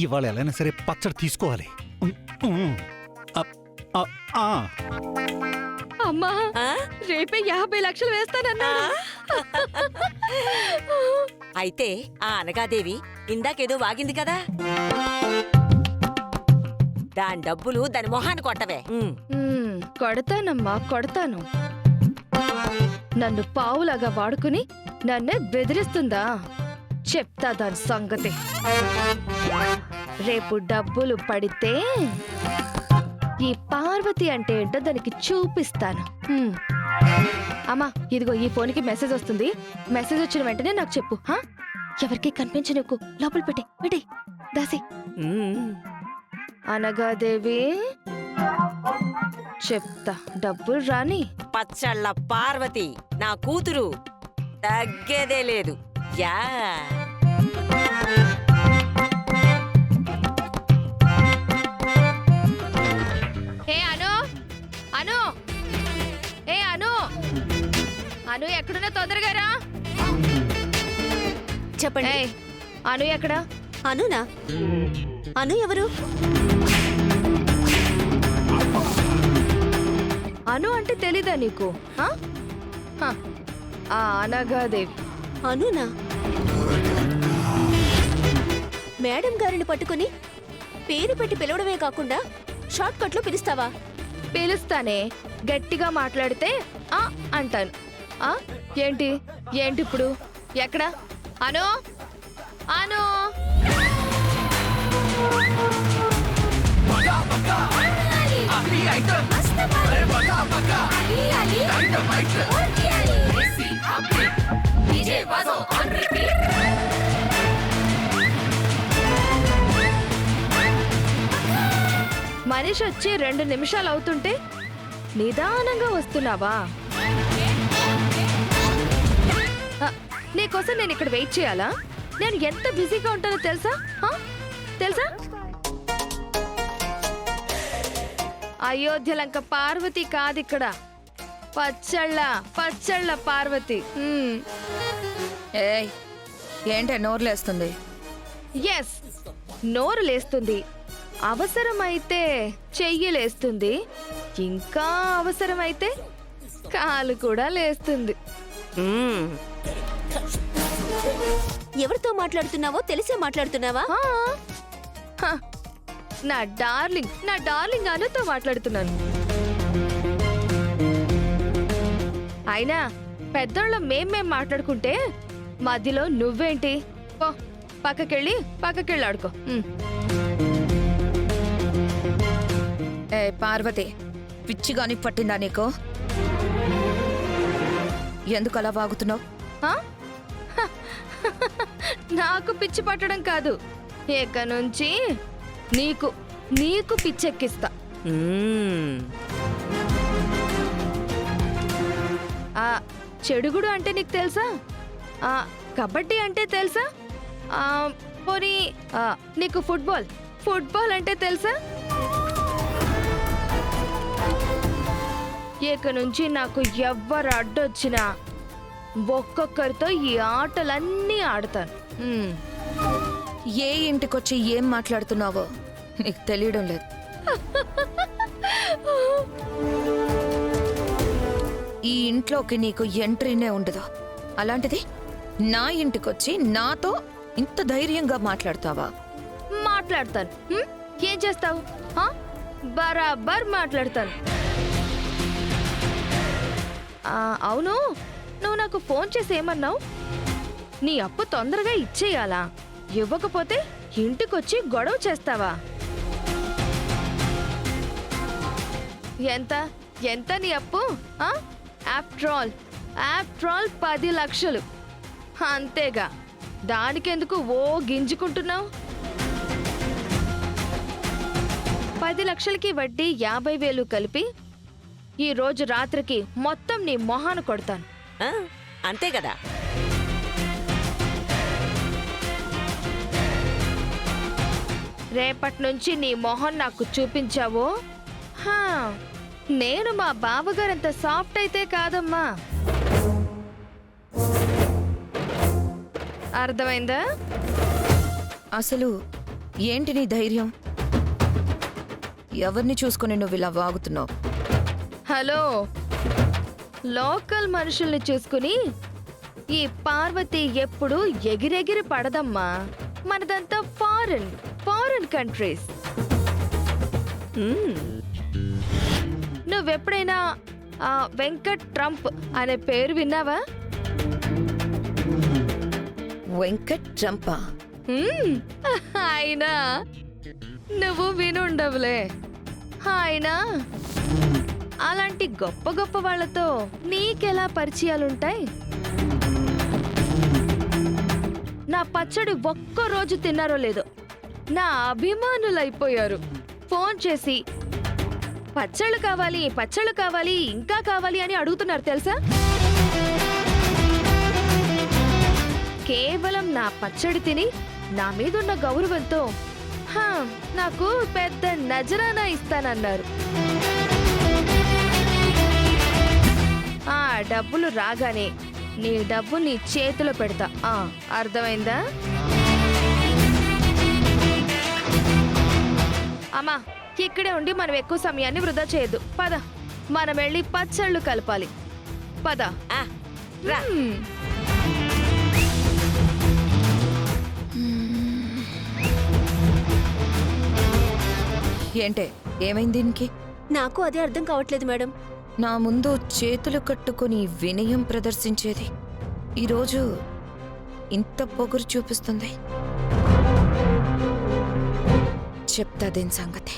ఇవాళ ఎలా సరే పచ్చడి తీసుకోవాలి. అమ్మా రేపే 50 లక్షలు వేస్తానన్నా. అయితే ఆ అనగాదేవి ఇందాకేదో వాగింది కదా, దాని డబ్బులు దాని మొహాన్ని కొట్టవే. కొడతానమ్మా కొడతాను. నన్ను పావులాగా వాడుకుని నన్నే బెదిరిస్తుందా? చెప్తా దాని సంగతి. రేపు డబ్బులు పడితే ఈ పార్వతి అంటే ఏంటో దానికి చూపిస్తాను. అమ్మా ఇదిగో ఈ ఫోన్కి మెసేజ్ వస్తుంది. మెసేజ్ వచ్చిన వెంటనే నాకు చెప్పు. ఎవరికి కనిపించనివ్వకు. లోపల పెట్టి దాసి. అనగాదేవి చెప్తా, డబ్బులు రాని. పచ్చళ్ళ పార్వతి నా కూతురు, తగ్గేదే లేదు. యా అను ఎక్కడున్నా తొందరగా రా. చెప్పండి. అను ఎక్కడా? అనునా? అను ఎవరు? అను అంటే తెలీదా నీకు? అనగాదేవి. అనునా? మేడం గారిని పట్టుకుని పేరు పెట్టి పిలవడమే కాకుండా షార్ట్ కట్ లో పిలుస్తావా? పిలుస్తానే. గట్టిగా మాట్లాడితే అంటాను. ఏంటి ఇప్పుడు? ఎక్కడా? అను అను మనిషి వచ్చి 2 నిమిషాలు అవుతుంటే నిదానంగా వస్తున్నావా? నీకోసం నేను ఇక్కడ వెయిట్ చేయాలా? నేను ఎంత బిజీగా ఉంటానో తెలుసా? అయోధ్య లంక పార్వతి కాదిక్కడ, పచ్చళ్ళ పార్వతి. ఏంటే నోరు లేస్తుంది? ఎస్, నోరు లేస్తుంది. అవసరమైతే చెయ్యి లేస్తుంది. ఇంకా అవసరమైతే కాలు కూడా లేస్తుంది. ఎవరితో మాట్లాడుతున్నావో తెలిసే మాట్లాడుతున్నావా? నా డార్లింగ్ అనుతో మాట్లాడుతున్నాను. అయినా పెద్దోళ్ళ మేం మాట్లాడుకుంటే మధ్యలో నువ్వేంటి? పక్కకెళ్ళి ఆడుకో. పార్వతి, పిచ్చిగాని పట్టిందా నీకు? ఎందుకు అలా వాగుతున్నావు? నాకు పిచ్చి పట్టడం కాదు, ఇక నుంచి నీకు పిచ్చెక్కిస్తా. చెడుగుడు అంటే నీకు తెలుసా? కబడ్డీ అంటే తెలుసా? పోనీ నీకు ఫుట్బాల్ అంటే తెలుసా? ఇక నుంచి నాకు ఎవ్వరు అడ్డొచ్చినా ఒక్కొక్కరితో ఈ ఆటలన్నీ ఆడతాను. ఏ ఇంటికొచ్చి ఏం మాట్లాడుతున్నావో నీకు తెలియడం లేదు. ఈ ఇంట్లోకి నీకు ఎంట్రీనే ఉండదు. అలాంటిది నా ఇంటికొచ్చి నాతో ఇంత ధైర్యంగా మాట్లాడతావా? మాట్లాడతాను. ఏం చేస్తావు? బరాబర్ మాట్లాడతాను. అవును, నువ్వు నాకు ఫోన్ చేసి ఏమన్నావు? నీ అప్పు తొందరగా ఇచ్చేయాలా? ఇవ్వకపోతే ఇంటికొచ్చి గొడవ చేస్తావా? ఎంత నీ అప్పు? ఆఫ్టర్ ఆల్ 10 లక్షలు. అంతేగా, దానికెందుకు ఓ గింజుకుంటున్నావు? 10 లక్షలకి వడ్డీ 50,000 కలిపి ఈ రోజు రాత్రికి మొత్తం నీ మొహాన కొడతాను. అంతే కదా. రేపటి నుంచి నీ మొహం నాకు చూపించావో నేను మా బావగారంత సాఫ్ట్ అయితే కాదమ్మా. అర్థమైందా? అసలు ఏంటి నీ ధైర్యం? ఎవరిని చూసుకుని నువ్వు ఇలా వాగుతున్నావు? హలో, లోకల్ మనుషుల్ని చూసుకుని ఈ పార్వతి ఎప్పుడు ఎగిరెగిరి పడదమ్మా. మనదంతా ఫారెన్ కంట్రీస్. నువ్వెప్పుడైనా వెంకట్ ట్రంప్ అనే పేరు విన్నావా? వెంకట్ ట్రంపా? ఆయన నువ్వు వినుండవులే. ఆయన అలాంటి గొప్ప గొప్ప వాళ్ళతో నీకెలా పరిచయాలుంటాయి? నా పచ్చడి ఒక్కరోజు తిన్నారో లేదో నా అభిమానులైపోయారు. ఫోన్ చేసి పచ్చళ్ళు కావాలి ఇంకా కావాలి అని అడుగుతున్నారు తెలుసా? కేవలం నా పచ్చడి తిని నా మీదున్న గౌరవంతో నాకు పెద్ద నజరానా ఇస్తానన్నారు. ఆ డబ్బులు రాగానే నీ డబ్బు నీ చేతిలో పెడతా. అర్థమైందా? అమ్మా, ఇక్కడే ఉండి మనం ఎక్కువ సమయాన్ని వృధా చేయొద్దు. పద, మనం వెళ్ళి పచ్చళ్ళు కలపాలి. పద. రా. ఏంటే, ఏమైంది దీనికి? నాకు అదే అర్థం కావట్లేదు మేడం. నా ముందు చేతులు కట్టుకుని వినయం ప్రదర్శించేది ఈరోజు ఇంత పొగరు చూపిస్తుంది. చెప్తా దీని సంగతి.